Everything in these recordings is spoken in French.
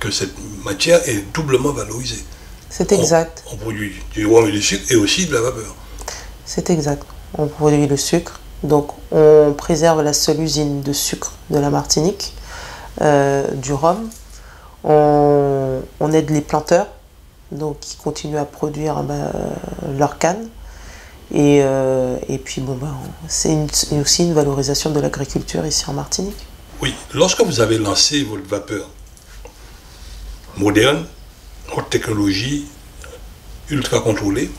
que cette matière est doublement valorisée. C'est exact. On produit du rhum et du sucre et aussi de la vapeur. C'est exact. On produit le sucre. Donc on préserve la seule usine de sucre de la Martinique, du rhum. On aide les planteurs, donc qui continuent à produire leur canne. Et puis bon, c'est aussi une valorisation de l'agriculture ici en Martinique. Oui, lorsque vous avez lancé votre vapeur moderne, haute technologie, ultra contrôlée,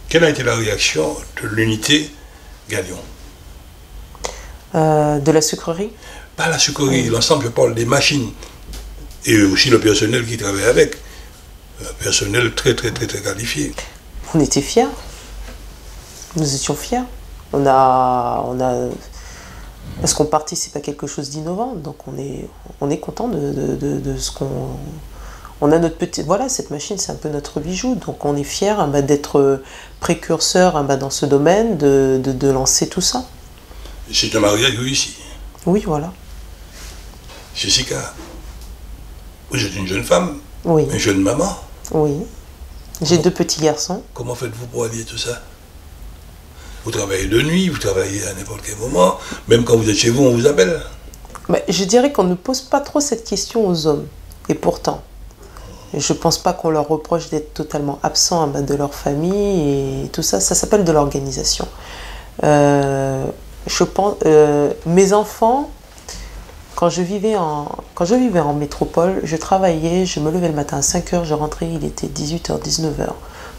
quelle a été la réaction de l'unité Galion? De la sucrerie? Pas la sucrerie, l'ensemble, je parle des machines. Et aussi le personnel qui travaille avec. Un personnel très qualifié. On était fiers. Nous étions fiers. Parce qu'on participe à quelque chose d'innovant. Donc on est content de ce qu'on... On a notre petit... Voilà, cette machine, c'est un peu notre bijou. Donc on est fiers d'être précurseur dans ce domaine, de lancer tout ça. C'est un mariage réussi. Oui, voilà. Jessica, vous êtes une jeune femme, oui. Une jeune maman. Oui. J'ai 2 petits garçons. Comment faites-vous pour allier tout ça? Vous travaillez de nuit, vous travaillez à n'importe quel moment, même quand vous êtes chez vous, on vous appelle. Je dirais qu'on ne pose pas trop cette question aux hommes. Et pourtant, je ne pense pas qu'on leur reproche d'être totalement absents de leur famille et tout ça. Ça s'appelle de l'organisation. Je pense, mes enfants, quand je vivais en métropole, je travaillais, je me levais le matin à 5 h, je rentrais, il était 18 h, 19 h.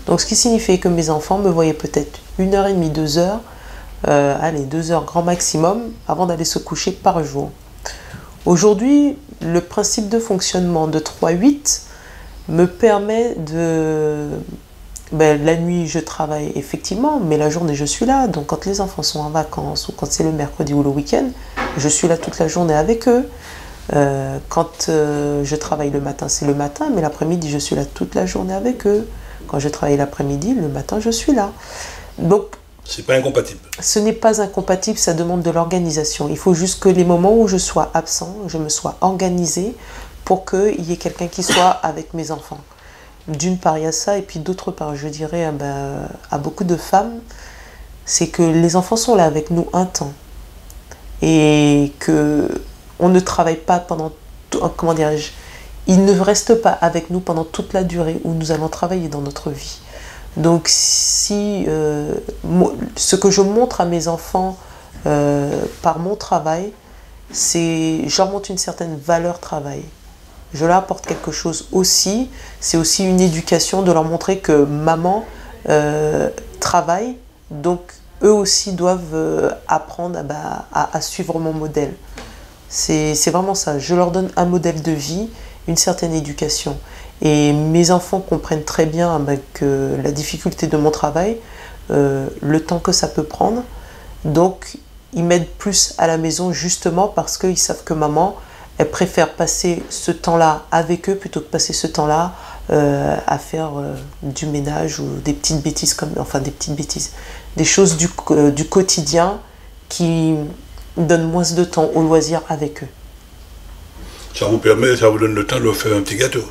Donc ce qui signifiait que mes enfants me voyaient peut-être 1h30, 2 heures, allez, 2 heures grand maximum, avant d'aller se coucher par jour. Aujourd'hui, le principe de fonctionnement de 3-8 me permet de... la nuit, je travaille effectivement, mais la journée, je suis là. Donc, quand les enfants sont en vacances ou quand c'est le mercredi ou le week-end, je suis là toute la journée avec eux. Quand je travaille le matin, c'est le matin, mais l'après-midi, je suis là toute la journée avec eux. Quand je travaille l'après-midi, le matin, je suis là. Donc, c'est pas incompatible. Ce n'est pas incompatible, ça demande de l'organisation. Il faut juste que les moments où je sois absent, je me sois organisée pour qu'il y ait quelqu'un qui soit avec mes enfants. D'une part, il y a ça, et puis d'autre part, je dirais à beaucoup de femmes, c'est que les enfants sont là avec nous un temps. Et qu'on ne travaille pas pendant, comment dirais-je, ils ne restent pas avec nous pendant toute la durée où nous allons travailler dans notre vie. Donc si ce que je montre à mes enfants par mon travail, c'est je leur montre une certaine valeur travail. Je leur apporte quelque chose aussi, c'est aussi une éducation de leur montrer que maman travaille, donc eux aussi doivent apprendre à suivre mon modèle. C'est vraiment ça, je leur donne un modèle de vie, une certaine éducation. Et mes enfants comprennent très bien que la difficulté de mon travail, le temps que ça peut prendre. Donc, ils m'aident plus à la maison justement parce qu'ils savent que maman, elle préfère passer ce temps-là avec eux plutôt que passer ce temps-là à faire du ménage ou des petites bêtises, des choses du quotidien qui donnent moins de temps au loisir avec eux. Ça vous permet, ça vous donne le temps de leur faire un petit gâteau.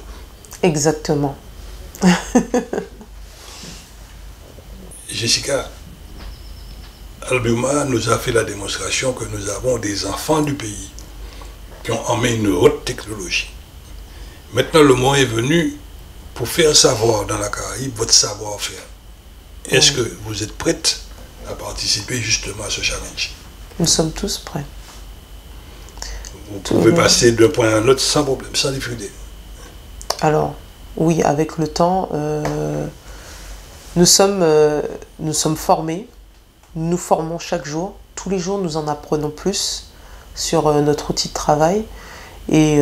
Exactement. Jessica, Albioma nous a fait la démonstration que nous avons des enfants du pays qui ont en main une haute technologie. Maintenant, le moment est venu pour faire savoir dans la Caraïbe votre savoir-faire. Est-ce que vous êtes prête à participer justement à ce challenge? Nous sommes tous prêts. Vous pouvez passer d'un point à un autre sans problème, sans difficulté. Alors, oui, avec le temps, nous sommes formés, nous formons chaque jour. Tous les jours, nous en apprenons plus sur notre outil de travail. Et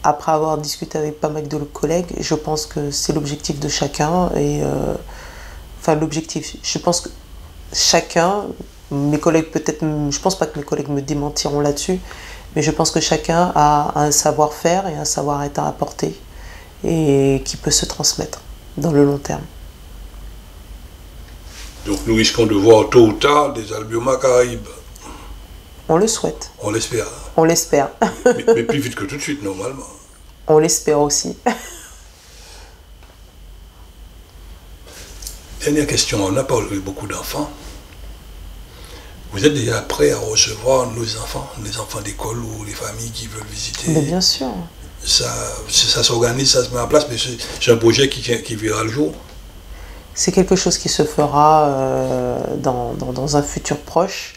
après avoir discuté avec pas mal de collègues, je pense que c'est l'objectif de chacun. Et, l'objectif, je pense que chacun, mes collègues peut-être, je pense pas que mes collègues me démentiront là-dessus, mais je pense que chacun a un savoir-faire et un savoir-être à apporter et qui peut se transmettre dans le long terme. Donc nous risquons de voir tôt ou tard des Albioma Caraïbes. On le souhaite. On l'espère. On l'espère. Mais plus vite que tout de suite, normalement. On l'espère aussi. Dernière question, on a parlé beaucoup d'enfants. Vous êtes déjà prêts à recevoir nos enfants, les enfants d'école ou les familles qui veulent visiter? Mais bien sûr. Ça s'organise, ça se met en place, mais c'est un projet qui verra le jour. C'est quelque chose qui se fera dans un futur proche.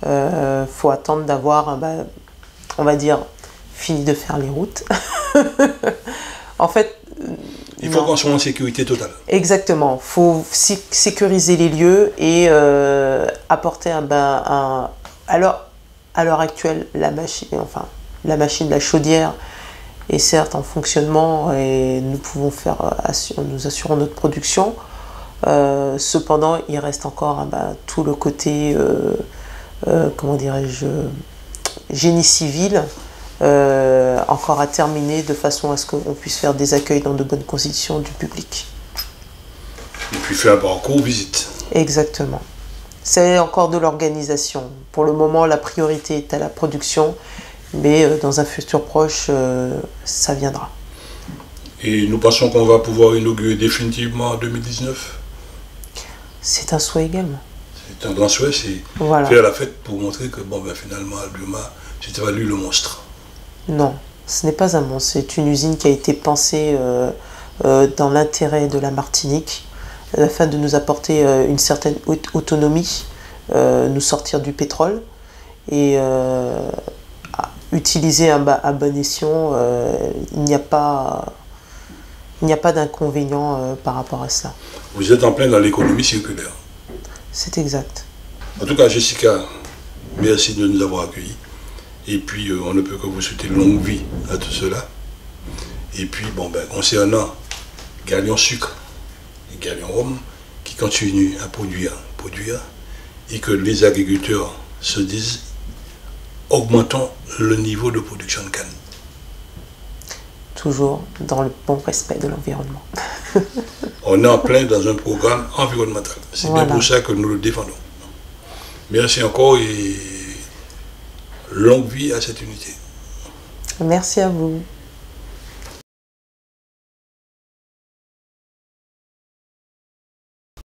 Faut attendre d'avoir, on va dire, fini de faire les routes. En fait, il faut qu'on soit en sécurité totale. Exactement. Il faut sécuriser les lieux et apporter à l'heure actuelle, la machine, la chaudière est certes en fonctionnement et nous pouvons nous assurons notre production. Cependant, il reste encore tout le côté, comment dirais-je, génie civil, encore à terminer de façon à ce qu'on puisse faire des accueils dans de bonnes conditions du public. Et puis faire un parcours visite. Exactement. C'est encore de l'organisation. Pour le moment, la priorité est à la production, mais dans un futur proche, ça viendra. Et nous pensons qu'on va pouvoir inaugurer définitivement en 2019. C'est un souhait également. C'est un grand souhait, c'est faire la fête pour montrer que finalement, Albioma, c'était pas lui le monstre. Non, ce n'est pas un monstre. C'est une usine qui a été pensée dans l'intérêt de la Martinique, afin de nous apporter une certaine autonomie, nous sortir du pétrole et utiliser à bon escient. Il n'y a pas d'inconvénient par rapport à ça. Vous êtes en plein dans l'économie circulaire. C'est exact. En tout cas, Jessica, merci de nous avoir accueillis. Et puis, on ne peut que vous souhaiter longue vie à tout cela. Et puis, concernant Galion Sucre et Galion Rhum, qui continuent à produire, et que les agriculteurs se disent, augmentons le niveau de production de canne. Toujours dans le bon respect de l'environnement. On est en plein dans un programme environnemental. C'est bien pour ça que nous le défendons. Merci encore et longue vie à cette unité. Merci à vous.